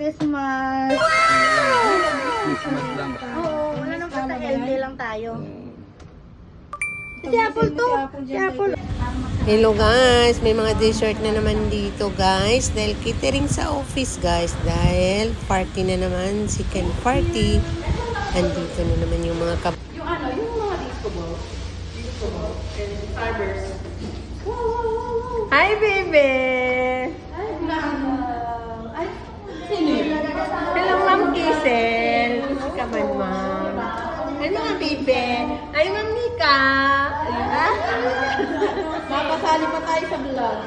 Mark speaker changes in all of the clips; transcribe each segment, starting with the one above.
Speaker 1: Christmas!
Speaker 2: Christmas lang.
Speaker 1: Oo, wala nang basta healthy lang tayo. Si Apple to! Si Apple!
Speaker 3: Hello guys, may mga dessert na naman dito guys. Dahil catering sa office guys. Dahil party na naman, chicken party. Andito na naman yung mga
Speaker 4: Yung mga disposable. And fibers.
Speaker 3: Hi baby!
Speaker 4: Ay, sino yun?
Speaker 3: Hello Ma'am Giselle! Ka man ma'am. Ay mga baby! Ay Ma'am Mika!
Speaker 4: Mapasali pa tayo sa vlog.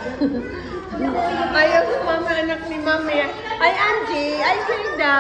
Speaker 3: Ayaw sa mga anak ni Mami. Ay Angie! Ay Frida!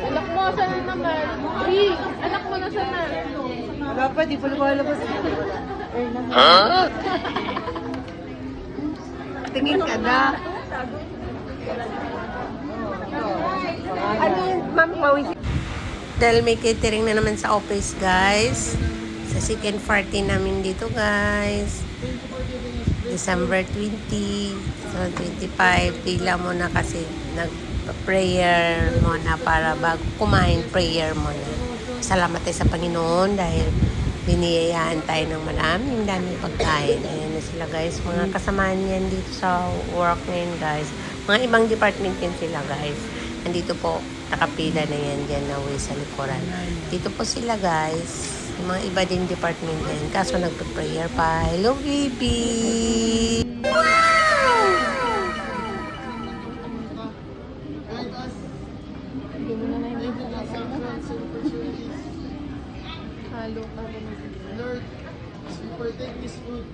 Speaker 4: Anak mo, saan na naman? Uy, anak mo na saan na?
Speaker 1: Wala pa, di pa lumalabas.
Speaker 3: Tingin ka na. Ano yun, Ma'am Chloe? Dahil may catering na naman sa office, guys. Sa chicken party namin dito, guys. December 20. So, 25. Pila mo na kasi nag-prayer mo na para bago kumain, prayer mo na. Salamat tayo sa Panginoon dahil biniyayaan tayo ng daming pagkain. Ayan na sila guys, mga kasamahan yan dito sa work ngayon guys. Mga ibang department yan sila guys. Nandito po, nakapila na yan dyan na way sa likuran. Dito po sila guys. Yung mga iba din department yan. Kaso nagpe-prayer pa. Hello baby!
Speaker 4: Halo ka.
Speaker 2: Lord, protect this food.